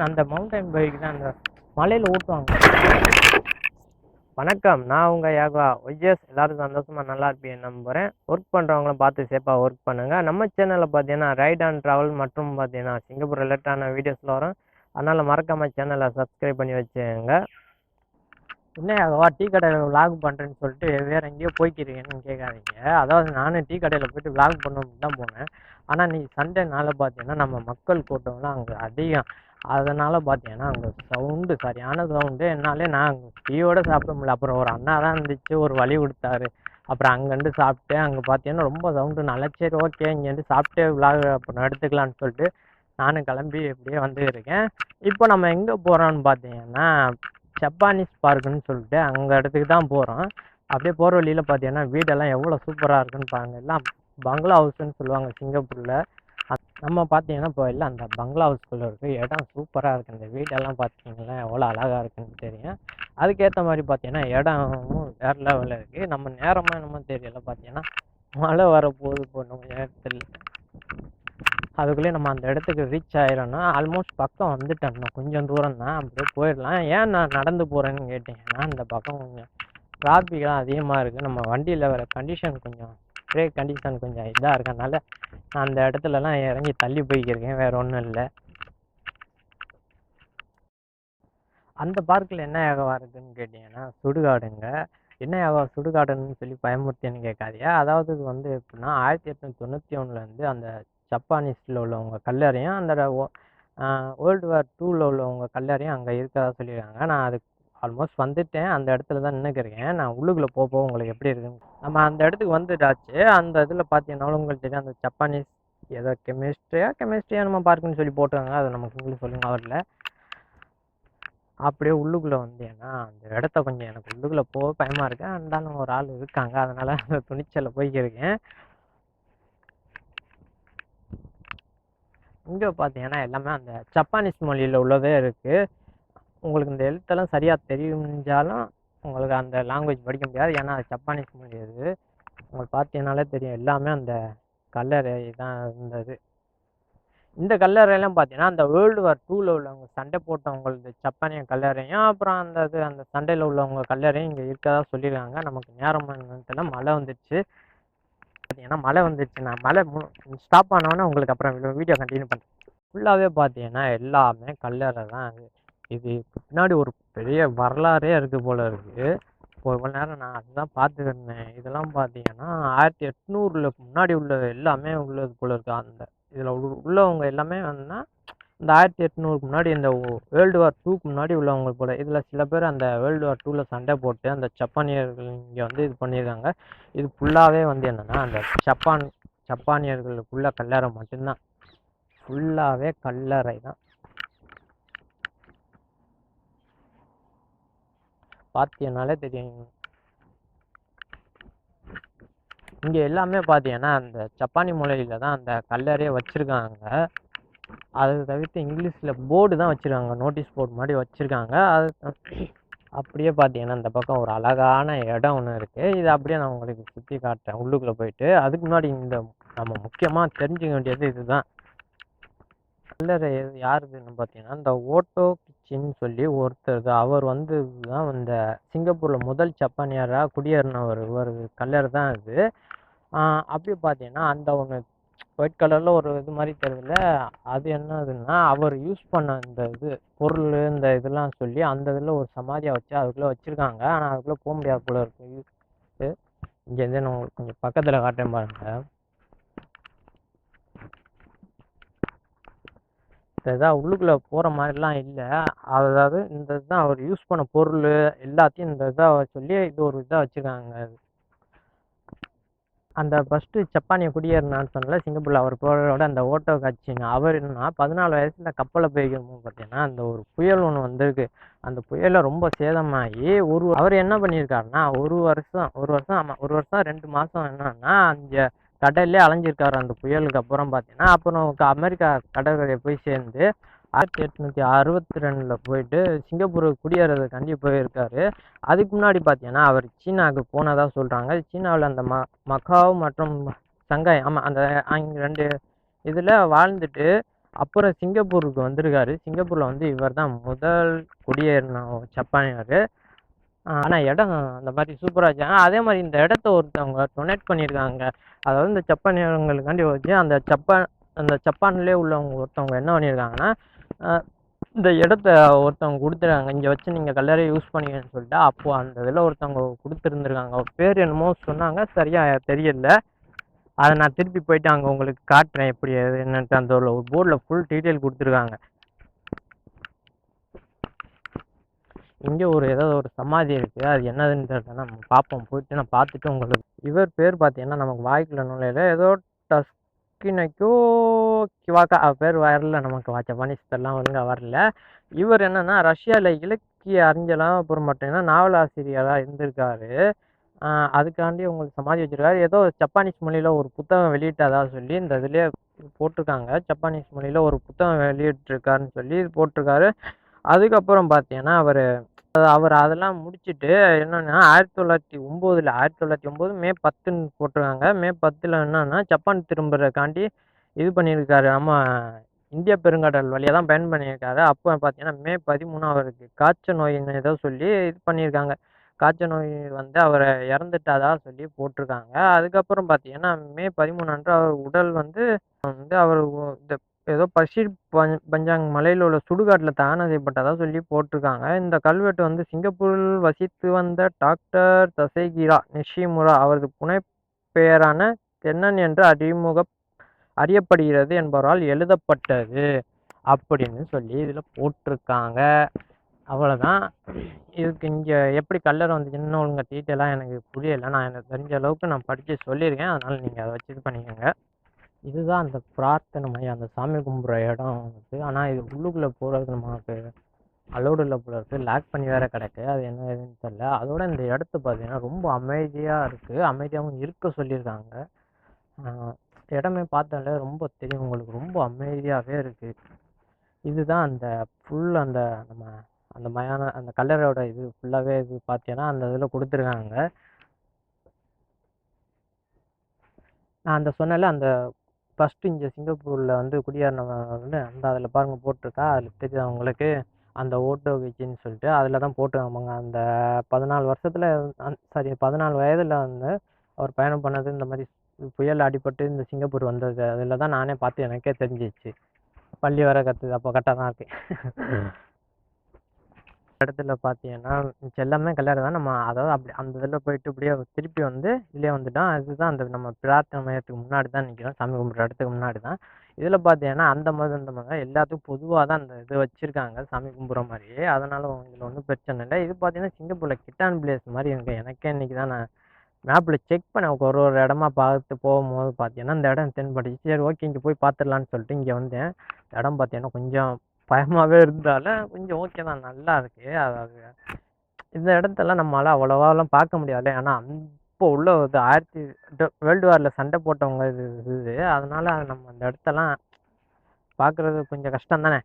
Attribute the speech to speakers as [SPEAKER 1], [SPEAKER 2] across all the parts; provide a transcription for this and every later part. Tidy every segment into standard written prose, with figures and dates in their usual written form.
[SPEAKER 1] அந்த mountain bike தான் அந்த மலையில் ஓட்டுவாங்க. வணக்கம், நான் உங்கள் யாகா ஒய்எஸ். எல்லாரும் சந்தோஷமாக நல்லா இருப்பேன் நம்புகிறேன். ஒர்க் பண்ணுறவங்களும் பார்த்து சேஃபாக ஒர்க் பண்ணுங்கள். நம்ம சேனலில் பார்த்தீங்கன்னா ரைட் அண்ட் ட்ராவல் மற்றும் பார்த்தீங்கன்னா சிங்கப்பூர் ரிலேட்டான வீடியோஸில் வரும். அதனால் மறக்காமல் சேனலை சப்ஸ்கிரைப் பண்ணி வச்சுங்க. என்ன யாகவா டீ கடையில் விளாக் பண்ணுறேன்னு சொல்லிட்டு வேறு எங்கேயோ போய்க்கிறீங்கன்னு கேட்காதீங்க. அதாவது நானும் டீ கடையில் போய்ட்டு விளாக் பண்ணணும்னு தான் போனேன். ஆனால் நீ சண்டேனால பார்த்தீங்கன்னா நம்ம மக்கள் கூட்டம்லாம் அங்கே அதிகம். அதனால் பார்த்தீங்கன்னா அங்கே சவுண்டு சரியான சவுண்டு. என்னாலே நான் டீயோடு சாப்பிட முடியல. அப்புறம் ஒரு அண்ணா தான் இருந்துச்சு, ஒரு வழி கொடுத்தாரு. அப்புறம் அங்கேருந்து சாப்பிட்டு அங்கே பார்த்தீங்கன்னா ரொம்ப சவுண்டு. நல்லா சரி ஓகே இங்கேருந்து சாப்பிட்டு விளாக் அப்புறம் எடுத்துக்கலான்னு சொல்லிட்டு நானும் கிளம்பி எப்படியே வந்து இருக்கேன். இப்போ நம்ம எங்கே போகிறோம்னு பார்த்தீங்கன்னா ஜப்பானீஸ் பார்க்குன்னு சொல்லிட்டு அங்கே இடத்துக்கு தான் போகிறோம். அப்படியே போகிற வழியில் பார்த்தீங்கன்னா வீடெல்லாம் எவ்வளோ சூப்பராக இருக்குன்னு பாருங்கள். எல்லாம் பங்களா ஹவுஸ்ன்னு சொல்லுவாங்க சிங்கப்பூரில். நம்ம பார்த்தீங்கன்னா இப்போ எல்லாம் அந்த பங்களா ஹவுஸ்குள்ளே இருக்குது. இடம் சூப்பராக இருக்குது. இந்த வீடெல்லாம் பார்த்தீங்கன்னா எவ்வளோ அழகாக இருக்குன்னு தெரியும். அதுக்கேற்ற மாதிரி பார்த்தீங்கன்னா இடமும் வேறு லெவலில் இருக்குது. நம்ம நேரமாக என்னமோ தெரியல, பார்த்தீங்கன்னா மழை வரப்போகுது போகணும் நேரத்தில். அதுக்குள்ளேயே நம்ம அந்த இடத்துக்கு ரீச் ஆயிரோன்னா ஆல்மோஸ்ட் பக்கம் வந்துட்டோம். கொஞ்சம் தூரம் தான், அப்படியே போயிடலாம். ஏன் நான் நடந்து போகிறேன்னு கேட்டிங்கன்னா இந்த பக்கம் கொஞ்சம் டிராஃபிக்லாம் அதிகமாக இருக்குது. நம்ம வண்டியில் வர கண்டிஷன் கொஞ்சம் பிரேக் கண்டிஷன் கொஞ்சம் இதாக இருக்கனால அந்த இடத்துலலாம் இறங்கி தள்ளி போய்க்கிருக்கேன், வேறு ஒன்றும் இல்லை. அந்த பார்க்கில் என்ன யாகவா இருக்குதுன்னு கேட்டிங்கன்னா சுடுகாடுங்க. என்ன யாகவா சுடுகாடுன்னு சொல்லி பயமுறுத்தின்னு கேட்காதியா. அதாவது இது வந்து எப்படின்னா 1891 அந்த ஜப்பானீஸில் உள்ளவங்க கல்லறையும் அந்த வேர்ல்டு வார் 2ல் உள்ளவங்க கல்லறையும் அங்கே இருக்கிறதா சொல்லியிருக்காங்க. நான் அதுக்கு ஆல்மோஸ்ட் வந்துட்டேன். அந்த இடத்துல தான் நின்றுக்கிறேன். நான் உள்ளுக்குள்ளே போக உங்களுக்கு எப்படி இருக்குன்னு நம்ம அந்த இடத்துக்கு வந்துட்டாச்சு. அந்த இதில் பார்த்தீங்கன்னாலும் உங்களுக்கு தெரியும் அந்த ஜப்பானீஸ் ஏதோ கெமிஸ்ட்ரியா நம்ம பார்க்குன்னு சொல்லி போட்டுருக்காங்க. அது நமக்கு இங்கிலீஷ் சொல்லுங்க அவரில். அப்படியே உள்ளுக்குள்ளே வந்தேன்னா அந்த இடத்த கொஞ்சம் எனக்கு உள்ளுக்குள்ளே போக பயமாக இருக்குது. இருந்தாலும் ஒரு ஆள் இருக்காங்க, அதனால் அந்த துணிச்சலில் போய்க்கிருக்கேன். இங்கே பார்த்தீங்கன்னா எல்லாமே அந்த ஜப்பானீஸ் மொழியில் உள்ளதே இருக்குது. உங்களுக்கு இந்த எழுத்தெல்லாம் சரியாக தெரிஞ்சாலும் உங்களுக்கு அந்த லாங்குவேஜ் படிக்க முடியாது, ஏன்னா அது ஜப்பானீஸ் மொழி. அது உங்களுக்கு பார்த்தீங்கன்னாலே தெரியும். எல்லாமே அந்த கல்லறை தான் இருந்தது. இந்த கல்லறையெல்லாம் பார்த்தீங்கன்னா அந்த வேர்ல்டு வார் 2ல் உள்ளவங்க சண்டை போட்டவங்களது ஜப்பானிய கல்லறையும் அப்புறம் அந்த சண்டையில் உள்ளவங்க கல்லறையும் இங்கே இருக்கதா சொல்லியிருக்காங்க. நமக்கு நேரம் மழை வந்துடுச்சு. பார்த்தீங்கன்னா மழை வந்துடுச்சு. நான் மழை ஸ்டாப் ஆனோன்னே உங்களுக்கு அப்புறம் வீடியோ கண்டினியூ பண்ணுறேன். ஃபுல்லாகவே பார்த்தீங்கன்னா எல்லாமே கல்லறை தான். இது பின்னாடி ஒரு பெரிய வரலாறே இருக்குது போல இருக்குது. இப்போ இவ்வளோ நேரம் நான் அதுதான் பார்த்துட்டு இருந்தேன். இதெல்லாம் பார்த்தீங்கன்னா 1800 முன்னாடி உள்ளது எல்லாமே உள்ளது போல இருக்குது. அந்த இதில் உள்ளவங்க எல்லாமே வந்துன்னா இந்த 1800 முன்னாடி இந்த வேர்ல்டு வார் 2க்கு முன்னாடி உள்ளவங்க போல. இதில் சில பேர் அந்த வேர்ல்டு வார் 2ல் சண்டை போட்டு அந்த ஜப்பானியர்கள் இங்கே வந்து இது பண்ணியிருக்காங்க. இது ஃபுல்லாகவே வந்து என்னென்னா அந்த ஜப்பானியர்களுக்குள்ள கல்லறை மட்டும்தான். ஃபுல்லாகவே கல்லறை தான். பார்த்தீங்கன்னாலே தெரியும். இங்கே எல்லாமே பார்த்தீங்கன்னா அந்த ஜப்பானி மொழியில் தான் அந்த கல்லறையை வச்சுருக்காங்க. அதை தவிர்த்து இங்கிலீஷில் போர்டு தான் வச்சுருக்காங்க, நோட்டீஸ் போர்டு மாதிரி வச்சுருக்காங்க. அது அப்படியே பார்த்தீங்கன்னா இந்த பக்கம் ஒரு அழகான இடம் ஒன்று இருக்குது. இது அப்படியே நான் உங்களுக்கு சுற்றி காட்டுறேன் உள்ளுக்குள்ளே போயிட்டு. அதுக்கு முன்னாடி இந்த நம்ம முக்கியமாக தெரிஞ்சுக்க வேண்டியது இதுதான். கல்லறை யாருதுன்னு பார்த்தீங்கன்னா இந்த ஓட்டோ கிச்சின்னு சொல்லி ஒருத்தர். அவர் வந்து தான் இந்த சிங்கப்பூரில் முதல் ஜப்பானியராக குடியேறினவர். ஒரு கல்லறை தான் இது. அப்படியே பார்த்தீங்கன்னா அந்த ஒன்று ஒயிட் கலரில் ஒரு இது மாதிரி தெரியல, அது என்னதுன்னா அவர் யூஸ் பண்ண இந்த இது பொருள் இந்த இதெல்லாம் சொல்லி அந்த இதில் ஒரு சமாதியை வச்சு அதுக்குள்ளே வச்சுருக்காங்க. ஆனால் அதுக்குள்ளே போக முடியாது போல இருக்குது. இங்கேருந்து நான் உங்களுக்கு கொஞ்சம் பக்கத்தில் காட்டுறேன் பாருங்கள். இதான் உள்ளுக்குள்ளே போகிற மாதிரிலாம் இல்லை. அதாவது இந்த இதுதான் அவர் யூஸ் பண்ண பொருள் எல்லாத்தையும் இந்த இதாக சொல்லி இது ஒரு இதாக வச்சுருக்காங்க. அந்த ஃபஸ்ட்டு ஜப்பானிய குடியேறினான்னு சொன்னல சிங்கப்பூரில், அவர் போகிறதோட அந்த ஓட்டோ காட்சிங்க. அவர் என்னன்னா 14 வயசில் கப்பலில் போய்க்கும்போது பார்த்தீங்கன்னா அந்த ஒரு புயல் ஒன்று வந்திருக்கு. அந்த புயலில் ரொம்ப சேதமாகி அவர் என்ன பண்ணியிருக்காருன்னா ஒரு வருஷம் ஆமாம் 2 மாதம் என்னன்னா அங்கே கடல்லே அலைஞ்சிருக்காரு. அந்த புயலுக்கு அப்புறம் பார்த்தீங்கன்னா அப்புறம் அமெரிக்கா கடற்கரையை போய் சேர்ந்து 1862 போயிட்டு சிங்கப்பூருக்கு குடியேறதுக்காண்டி போயிருக்காரு. அதுக்கு முன்னாடி பார்த்தீங்கன்னா அவர் சீனாவுக்கு போனதாக சொல்கிறாங்க. சீனாவில் அந்த மக்காவ் மற்றும் சங்காய், ஆமாம் அந்த அங்கே 2 இதில் வாழ்ந்துட்டு அப்புறம் சிங்கப்பூருக்கு வந்திருக்காரு. சிங்கப்பூரில் வந்து இவர் தான் முதல் குடியேறின ஜப்பானியர். ஆனால் இடம் அந்த மாதிரி சூப்பராக இருந்துச்சு. அதே மாதிரி இந்த இடத்த ஒருத்தவங்க டொனேட் பண்ணியிருக்காங்க. அதாவது இந்த ஜப்பானியர்களுக்காண்டி வச்சு அந்த ஜப்பான்லேயே உள்ளவங்க ஒருத்தவங்க என்ன பண்ணியிருக்காங்கன்னா, இந்த இடத்த ஒருத்தவங்க கொடுத்துருக்காங்க. இங்கே வச்சு நீங்கள் கல்லறை யூஸ் பண்ணிக்கன்னு சொல்லிட்டு. அப்போது அந்த இதில் ஒருத்தவங்க கொடுத்துருந்துருக்காங்க. அவர் பேர் என்னமோ சொன்னாங்க, சரியாக தெரியல. அதை நான் திருப்பி போயிட்டு அங்கே உங்களுக்கு காட்டுறேன் எப்படி என்னன்ட்டு. அந்த ஒரு போர்டில் ஃபுல் டீட்டெயில் கொடுத்துருக்காங்க. இங்கே ஏதோ ஒரு சமாதி இருக்குது. அது என்னதுன்னு தெரியல, நம்ம பார்ப்போம். போயிட்டு நான் பார்த்துட்டு உங்களுக்கு. இவர் பேர் பார்த்தீங்கன்னா நமக்கு வாய்க்குள்ள நுழையில ஏதோ டஸ்கினைக்கோ கிவாக்கா பேர் வரல நமக்கு. ஜப்பானீஸ்லாம் ஒழுங்காக வரல. இவர் என்னன்னா ரஷ்யாவில் இலக்கிய அறிஞலாம் அப்புறம் பார்த்தீங்கன்னா நாவல் ஆசிரியராக இருந்திருக்காரு. அதுக்காண்டி உங்களுக்கு சமாதி வச்சிருக்காரு. ஏதோ ஜப்பானீஸ் மொழியில் ஒரு புத்தகம் வெளியிட்டதா சொல்லி இந்த இதுலேயே போட்டிருக்காங்க. ஜப்பானீஸ் மொழியில் ஒரு புத்தகம் வெளியிட்டிருக்காருன்னு சொல்லி போட்டிருக்காரு. அதுக்கப்புறம் பார்த்தீங்கன்னா அவர் அதெல்லாம் முடிச்சுட்டு என்னன்னா 1909 மே 10ன்னு போட்டிருக்காங்க. மே 10ல் என்னன்னா ஜப்பான் திரும்புறதுக்காண்டி இது பண்ணியிருக்காரு. நம்ம இந்திய பெருங்கடல் வழியாக தான் பயன் பண்ணியிருக்காரு. அப்போ பார்த்தீங்கன்னா மே 13 அவருக்கு காய்ச்சல் நோயின்னு ஏதோ சொல்லி இது பண்ணியிருக்காங்க. காய்ச்சல் நோய் வந்து அவரை இறந்துட்டாதா சொல்லி போட்டிருக்காங்க. அதுக்கப்புறம் பார்த்தீங்கன்னா மே 13 அன்று அவர் உடல் வந்து அவர் இந்த ஏதோ பஞ்சாங் மலையில் உள்ள சுடுகாட்டில் தகனம் செய்யப்பட்டதா சொல்லி போட்டிருக்காங்க. இந்த கல்வெட்டு வந்து சிங்கப்பூரில் வசித்து வந்த டாக்டர் தசைகிரா நிஷிமுரா அவரது புனைப்பெயரான தென்னன் என்று அறியப்படுகிறது என்பவரால் எழுதப்பட்டது அப்படின்னு சொல்லி இதில் போட்டிருக்காங்க. அவ்வளோதான். இதுக்கு இங்கே எப்படி கல்லறை வந்துச்சுன்னு ஒழுங்க டீட்டெயிலாக எனக்கு புரியலை. நான் எனக்கு தெரிஞ்ச அளவுக்கு நான் படித்து சொல்லியிருக்கேன். அதனால் நீங்கள் அதை வச்சு இது பண்ணிக்கோங்க. இதுதான் அந்த பிரார்த்தனை மையம், அந்த சாமி கும்பிட்ற இடம் வந்து. ஆனால் இது உள்ளுக்குள்ளே போகிறது நமக்கு அலோடு இல்லை போல இருக்குது. லாக் பண்ணி வேறு கிடக்கு. அது என்ன ஏதுன்னு தெரியல. அதோட இந்த இடத்த பார்த்தீங்கன்னா ரொம்ப அமைதியாக இருக்குது. அமைதியாகவும் இருக்க சொல்லியிருக்காங்க. இடமே பார்த்தாலே ரொம்ப தெரியும் உங்களுக்கு. ரொம்ப அமைதியாகவே இருக்குது. இதுதான் அந்த ஃபுல் அந்த நம்ம அந்த மயான அந்த கல்லறையோட இது ஃபுல்லாகவே இது பார்த்தீங்கன்னா அந்த இதில் கொடுத்துருக்காங்க. நான் அந்த சொன்னல அந்த ஃபஸ்ட்டு இங்கே சிங்கப்பூரில் வந்து குடியேறினவங்க அந்த அதில் பாருங்கள் போட்டிருக்கா. அதில் தெரியுது அவங்களுக்கு அந்த ஓட்டோ கீச்சின்னு சொல்லிட்டு அதில் தான் போட்டுருக்காங்க. அந்த 14 வருஷத்தில் 14 வயதில் வந்து அவர் பயணம் பண்ணது. இந்த மாதிரி புயல் அடிபட்டு இந்த சிங்கப்பூர் வந்தது அதில் தான் நானே பார்த்து எனக்கே தெரிஞ்சிச்சு. பள்ளி வர கற்றுது. அப்போ கரெக்டாக தான் இருக்குது. இடத்துல பார்த்தீங்கன்னா எல்லாமே கல்லறை தான். நம்ம அதாவது அப்படி அந்த இதில் போயிட்டு இப்படியே திருப்பி வந்து இதுலேயே வந்துட்டோம். அதுதான் அந்த நம்ம பிரார்த்தனை மையத்துக்கு முன்னாடி தான் நிற்கிறோம். சாமி கும்பிட்ற இடத்துக்கு முன்னாடி தான். இதில் பார்த்தீங்கன்னா அந்த மதம் இந்த மதம் எல்லாத்துக்கும் பொதுவாக தான் அந்த இது வச்சுருக்காங்க சாமி கும்பிட்ற மாதிரியே. அதனால் இதில் ஒன்றும் பிரச்சனை இல்லை. இது பார்த்தீங்கன்னா சிங்கப்பூரில் கிட்டான் பிளேஸ் மாதிரி இருக்குது. எனக்கே இன்றைக்கி தான் நான் மேப்பில் செக் பண்ணேன். ஒரு இடமா பார்த்து போகும்போது பார்த்தீங்கன்னா இந்த இடம் தென்பட்டுச்சு. சரி ஓகே இங்கே போய் பார்த்துடலான்னு சொல்லிட்டு இங்கே வந்தேன். இடம் பார்த்தீங்கன்னா கொஞ்சம் பயமாகவே இருந்தாலும் கொஞ்சம் ஓகே தான், நல்லா இருக்குது. அதாவது இந்த இடத்தெல்லாம் நம்மளால் அவ்வளோவாலாம் பார்க்க முடியாது. ஆனால் இப்போ உள்ள வேர்ல்டு வாரில் சண்டை போட்டவங்க இது அதனால் நம்ம அந்த இடத்தெல்லாம் பார்க்குறது கொஞ்சம் கஷ்டம் தானே.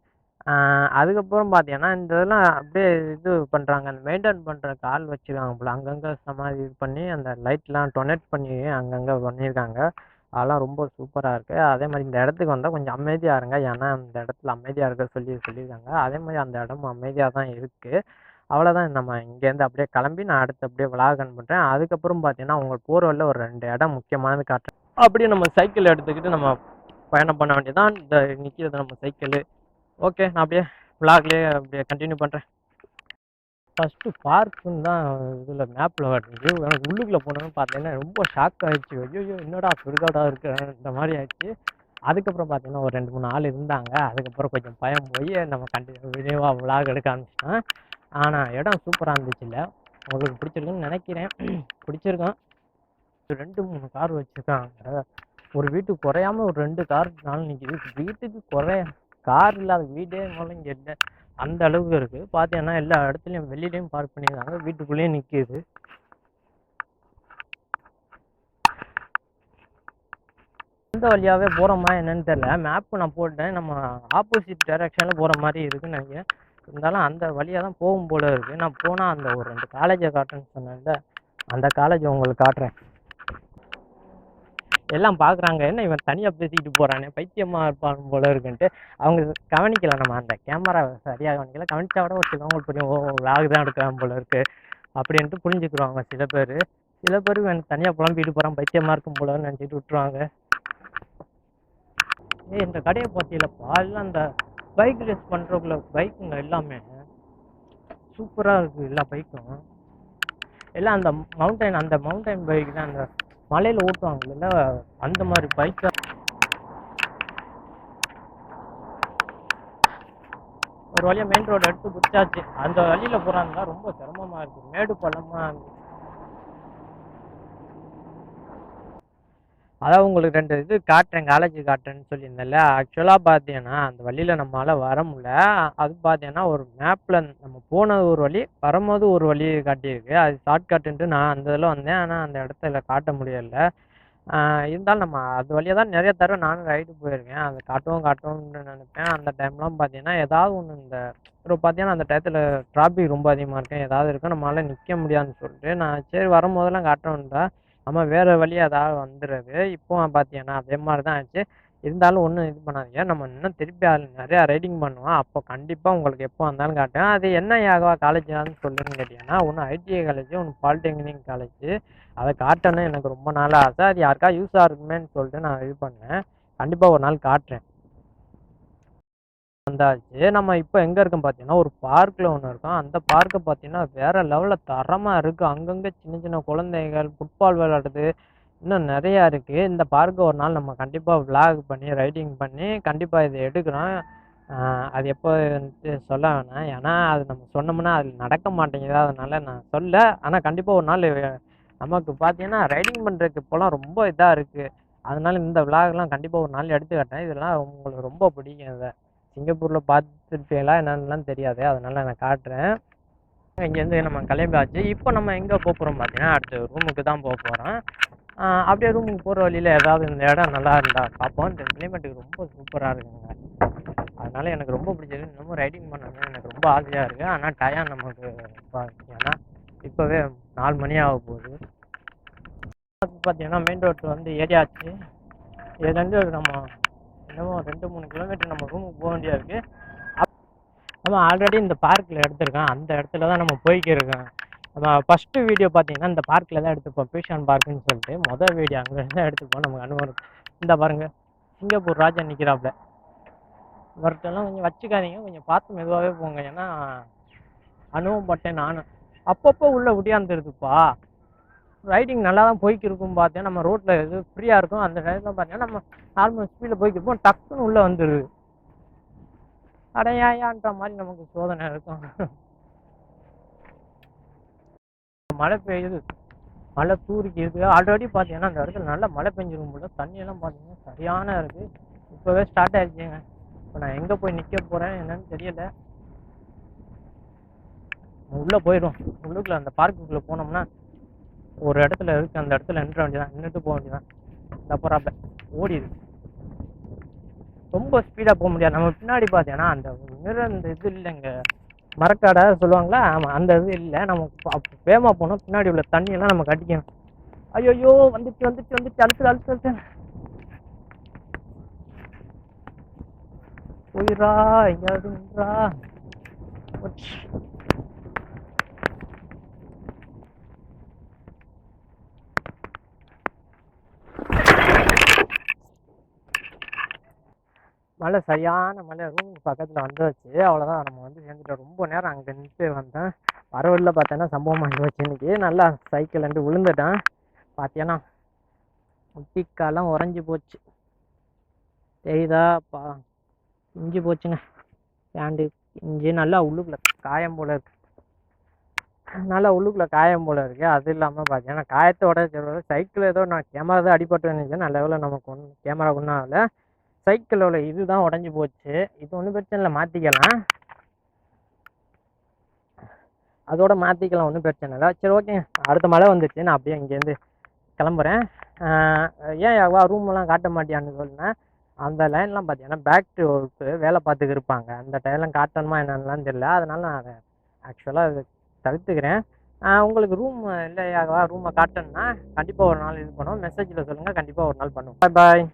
[SPEAKER 1] அதுக்கப்புறம் பார்த்தீங்கன்னா இந்த இதெல்லாம் அப்படியே இது பண்ணுறாங்க. அந்த மெயின்டைன் பண்ணுறதுக்கு ஆள் வச்சுருக்காங்க போல். அங்கங்கே சமாதி இது பண்ணி அந்த லைட்லாம் டொனேட் பண்ணி அங்கங்கே பண்ணியிருக்காங்க. அதெல்லாம் ரொம்ப சூப்பராக இருக்குது. அதே மாதிரி இந்த இடத்துக்கு வந்தால் கொஞ்சம் அமைதியாக இருங்க. ஏன்னா இந்த இடத்துல அமைதியாக இருக்க சொல்லியிருக்காங்க. அதே மாதிரி அந்த இடமும் அமைதியாக தான் இருக்குது. அவ்வளோதான். நம்ம இங்கேருந்து அப்படியே கிளம்பி நான் அடுத்து அப்படியே விலாகன் பண்ணுறேன். அதுக்கப்புறம் பார்த்தீங்கன்னா உங்களுக்கு போகிற வழியில் ஒரு 2 இடம் முக்கியமானது காட்டுறேன். அப்படியே நம்ம சைக்கிள் எடுத்துக்கிட்டு நம்ம பயணம் பண்ண வேண்டியதான். இந்த நிற்கிறது நம்ம சைக்கிள். ஓகே நான் அப்படியே விலாக்லேயே அப்படியே கண்டினியூ பண்ணுறேன். ஃபஸ்ட்டு பார்க்குன்னு தான் இதில் மேப்பில் காட்டுறது. எனக்கு உள்ளுக்குள்ளே போனோன்னு பார்த்தீங்கன்னா ரொம்ப ஷாக் ஆகிடுச்சு. ஐயோ என்னடா சுடுகாடாக இருக்கு இந்த மாதிரி ஆயிடுச்சு. அதுக்கப்புறம் பார்த்தீங்கன்னா ஒரு 2-3 ஆள் இருந்தாங்க. அதுக்கப்புறம் கொஞ்சம் பயம் போய் நம்ம விரைவாக விலாக் எடுக்க ஆரம்பிச்சிட்டேன். ஆனால் இடம் சூப்பராக இருந்துச்சு. இல்லை உங்களுக்கு பிடிச்சிருக்குன்னு நினைக்கிறேன். பிடிச்சிருக்கோம். 2-3 கார் வச்சுருக்காங்க. ஒரு வீட்டுக்கு குறையாமல் ஒரு 2 கார்னாலும் நிற்கிது. வீட்டுக்கு கார் இல்லாத வீடே மூலம் இங்கே இல்லை. அந்த அளவுக்கு இருக்குது. பார்த்தீங்கன்னா எல்லா இடத்துலையும் வெளியிலையும் பார்க் பண்ணியிருக்காங்க. வீட்டுக்குள்ளேயும் நிற்கிது. எந்த வழியாகவே போகிறோமா என்னன்னு தெரியல. மேப்பு நான் போட்டேன். நம்ம ஆப்போசிட் டைரெக்ஷனில் போகிற மாதிரி இருக்குதுன்னு நினைக்கிறேன். இருந்தாலும் அந்த வழியாக தான் போகும் போல இருக்குது. நான் போனால் அந்த ஒரு 2 காலேஜை காட்டுறேன்னு சொன்னேன்ல, அந்த காலேஜை உங்களுக்கு காட்டுறேன். எல்லாம் பார்க்குறாங்க, என்ன இவன் தனியாக பேசிக்கிட்டு போகிறானே, பைத்தியமாக இருப்பான் போல இருக்குன்ட்டு. அவங்க கவனிக்கல, நம்ம அந்த கேமரா சரியாக கவனிக்கல. கவனிச்சா கூட ஒரு சிலவங்களுக்கு புரியும், ஓ விளாக் தான் எடுக்கிறான் போல இருக்குது அப்படின்ட்டு புரிஞ்சுக்குருவாங்க சில பேர். சில பேர் இவன் தனியாக புலம்பிட்டு போகிறான், பைத்தியமாக இருக்கும் போலன்னு நினச்சிட்டு விட்டுருவாங்க. இந்த கடையை பார்த்தீங்களப்பா, எல்லாம் அந்த பைக் ரேஸ் பண்ணுறக்குள்ள பைக்குங்க எல்லாமே சூப்பராக இருக்குது. எல்லா பைக்கும் எல்லாம் அந்த மவுண்டைன் பைக் தான், அந்த மலையில் ஓட்டுவாங்கல்ல அந்த மாதிரி பைக்கை. ஒரு வழியாக மெயின் ரோடு எடுத்து குச்சாச்சு. அந்த வழியில் போகிறாங்க ரொம்ப சிரமமாக இருக்குது, மேடு பள்ளமாக இருக்குது. அதான் உங்களுக்கு 2 இது காட்டுறேன், காலேஜ் காட்டுறேன்னு சொல்லியிருந்தேன்ல. ஆக்சுவலாக பார்த்தீங்கன்னா அந்த வழியில் நம்மளால் வர முடியல. அது பார்த்தீங்கன்னா ஒரு மேப்பில் நம்ம போனது ஒரு வழி, வரும்போது ஒரு வழி காட்டியிருக்கு. அது ஷார்ட்கட்டுன்ட்டு நான் அந்த இதில் வந்தேன், ஆனால் அந்த இடத்துல காட்ட முடியலை. இருந்தாலும் நம்ம அது வழியாக தான் நிறைய தடவை நானும் ரைடு போயிருக்கேன். அதை காட்டணும்னு நினைப்பேன். அந்த டைம்லாம் பார்த்தீங்கன்னா ஏதாவது ஒன்று, இந்த ஒரு பார்த்தீங்கன்னா அந்த டயத்தில் டிராஃபிக் ரொம்ப அதிகமாக இருக்கும், ஏதாவது இருக்கும், நம்மளால் நிற்க முடியாதுன்னு சொல்லிட்டு நான் சரி வரும்போதெல்லாம் காட்டுறோம்டா, நம்ம வேறு வழியாக ஏதாவது வந்துடுறது. இப்போ பார்த்தீங்கன்னா அதே மாதிரி தான் ஆச்சு. இருந்தாலும் ஒன்றும் இது பண்ணாதீங்க, நம்ம இன்னும் திருப்பி நிறையா ரைடிங் பண்ணுவோம். அப்போ கண்டிப்பாக உங்களுக்கு எப்போ வந்தாலும் காட்டுவேன். அது என்ன யாகவா காலேஜ்னு சொல்லுன்னு கேட்டிங்கன்னா, ஒன்று ஐடிஐ காலேஜ், ஒன்று பாலிடெக்னிக் காலேஜ். அதை காட்டணும் எனக்கு ரொம்ப நாளாக ஆசை. அது யாருக்கா யூஸாக இருக்குமேன்னு சொல்லிட்டு நான் இது பண்ணேன். கண்டிப்பாக ஒரு நாள் காட்டுறேன். வந்தாச்சு. நம்ம இப்போ எங்கே இருக்கோம் பார்த்தீங்கன்னா, ஒரு பார்க்கில் ஒன்று இருக்கோம். அந்த பார்க்கை பார்த்தீங்கன்னா வேறு லெவலில் தரமாக இருக்குது. அங்கங்கே சின்ன சின்ன குழந்தைகள் ஃபுட்பால் விளையாடுறது, இன்னும் நிறையா இருக்குது. இந்த பார்க்கை ஒரு நாள் நம்ம கண்டிப்பாக விளாக் பண்ணி ரைடிங் பண்ணி கண்டிப்பாக இதை எடுக்கிறோம். அது எப்போ சொல்ல வேணாம், ஏன்னா அது நம்ம சொன்னோம்னா அது நடக்க மாட்டேங்குது, அதனால நான் சொல்ல. ஆனால் கண்டிப்பாக ஒரு நாள் நமக்கு பார்த்தீங்கன்னா ரைடிங் பண்ணுறதுக்கு இப்போலாம் ரொம்ப இதாக இருக்குது. அதனால இந்த விளாக்லாம் கண்டிப்பாக ஒரு நாள் எடுத்து காட்டேன். இதெல்லாம் உங்களுக்கு ரொம்ப பிடிக்கும். இதை சிங்கப்பூரில் பார்த்துருப்பீங்களா என்னன்னுலாம் தெரியாது, அதனால நான் காட்டுறேன். இங்கேருந்து நம்ம கிளம்பியாச்சு. இப்போ நம்ம எங்கே போகிறோம் பார்த்தீங்கன்னா, அடுத்து ரூமுக்கு தான் போகிறோம். அப்படியே ரூமுக்கு போகிற வழியில் ஏதாவது இந்த இடம் நல்லா இருந்தால் பார்ப்போம். இந்த கிளைமேட்டுக்கு ரொம்ப சூப்பராக இருக்குங்க, அதனால எனக்கு ரொம்ப பிடிச்சது. இன்னமும் ரைடிங் பண்ணணும்னு எனக்கு ரொம்ப ஆசையாக இருக்குது. ஆனால் டயம் நமக்கு ஏன்னா இப்போவே 4 மணி ஆக போகுது. பார்த்தீங்கன்னா மெயின் ரோட்டு வந்து ஏரியாச்சு. இதுலேருந்து நம்ம இன்னமும் 2-3 கிலோமீட்டர் நம்ம ரூமுக்கு போக வேண்டியது இருக்குது. நம்ம ஆல்ரெடி இந்த பார்க்கில் எடுத்திருக்கோம், அந்த இடத்துல தான் நம்ம போய்க்கிருக்கோம். நம்ம ஃபஸ்ட்டு வீடியோ பார்த்தீங்கன்னா இந்த பார்க்கில் தான் எடுத்துப்போம், பீஷான் பார்க்குன்னு சொல்லிட்டு. மொதல் வீடியோ அங்கே தான் எடுத்துப்போம். நமக்கு அனுபவம் இந்த பாருங்கள், சிங்கப்பூர் ராஜா நிற்கிறாப்புல. இவர்கிட்டலாம் கொஞ்சம் வச்சுக்காதீங்க, கொஞ்சம் பார்த்து மெதுவாகவே போங்க, ஏன்னா அனுபவப்பட்டேன் நானும். அப்பப்போ உள்ளே ஒடியாந்துருதுப்பா. ரைடிங் நல்லா தான் போய்க்கிருக்கும் பார்த்தேன். நம்ம ரோட்டில் எது ஃப்ரீயாக இருக்கும் அந்த டைத்தில் பார்த்தீங்கன்னா நம்ம நார்மல் ஸ்பீடில் போய்க்கிருப்போம், டக்குன்னு உள்ளே வந்துடுது. அடையான்ற மாதிரி நமக்கு சோதனை இருக்கும். மழை பெய்யுது, மழை தூரிக்கிது. ஆல்ரெடி பார்த்தீங்கன்னா அந்த இடத்துல நல்லா மழை பெஞ்சிரும் போல. தண்ணியெல்லாம் பார்த்தீங்கன்னா சரியான இருக்குது. இப்போவே ஸ்டார்ட் ஆகிடுச்சிங்க. இப்போ நான் எங்கே போய் நிற்க போகிறேன் என்னன்னு தெரியல. உள்ளே போயிடும். உள்ளுக்குள்ளே அந்த பார்க்குக்குள்ளே போனோம்னா ஒரு இடத்துல இருக்குது, அந்த இடத்துல நின்ற வேண்டியதான், நின்றுட்டு போக வேண்டியதான். இந்த போகிறாப்ப ஓடிடு. ரொம்ப ஸ்பீடாக போக முடியாது. நம்ம பின்னாடி பார்த்தீங்கன்னா அந்த அந்த இது இல்லைங்க, மரக்காடை சொல்லுவாங்களா, ஆமாம் அந்த இது இல்லை. நம்ம வேகமாக போனோம், பின்னாடி உள்ள தண்ணியெல்லாம் நம்ம கட்டிக்கணும். ஐயோ வந்துட்டு அழுத்து போயிடா, எங்கேயாவது நின்றா. மழை சரியான மழை, ரூமுக்கு பக்கத்தில் வந்துச்சு. அவ்வளோதான், நம்ம வந்து சேர்ந்துட்டோம். ரொம்ப நேரம் அங்கே நின்று வந்தேன். வரவழியில் பார்த்தேன்னா சம்பவம் ஆகி வச்சு. இன்னைக்கு நல்லா சைக்கிள் வந்து விழுந்துட்டேன். பார்த்தீங்கன்னா முட்டிக்காலாம் உறைஞ்சி போச்சு, தெரியுதா? இஞ்சி போச்சுங்க பேண்டு. இஞ்சி நல்லா உள்ளுக்குள்ளே காயம் போல் இருக்கு, அது இல்லாமல் பார்த்தீங்கன்னா காயத்தோட சைக்கிள் ஏதோ நான் கேமரா தான் அடிபட்டு நினைச்சேன். நல்ல வேலை நமக்கு ஒன்றும் கேமரா ஒன்றும் ஆகலை. சைக்கிளோட இதுதான் உடஞ்சி போச்சு. இது ஒன்றும் பிரச்சனை இல்லை, மாற்றிக்கலாம், அதோட மாற்றிக்கலாம், ஒன்றும் பிரச்சனை இல்லை. சரி ஓகே, அடுத்த மழை வந்துச்சு, நான் அப்படியே இங்கேருந்து கிளம்புறேன். ஏன் யாவா ரூமெல்லாம் காட்ட மாட்டியான்னு சொன்னேன். அந்த லைன்லாம் பார்த்தீங்கன்னா பேக்ட்ரி ஒர்க்கு வேலை பார்த்துக்கு இருப்பாங்க, அந்த டைம்லாம் காட்டணுமா என்னென்னலாம் தெரியல. அதனால நான் அதை ஆக்சுவலாக அதை தவிர்த்துக்கிறேன். உங்களுக்கு ரூம் இல்லையாகவா ரூமை காட்டணும்னா கண்டிப்பாக ஒரு நாள் இது பண்ணுவோம். மெசேஜில் சொல்லுங்கள், கண்டிப்பாக ஒரு நாள் பண்ணுவோம். பாய் பாய்.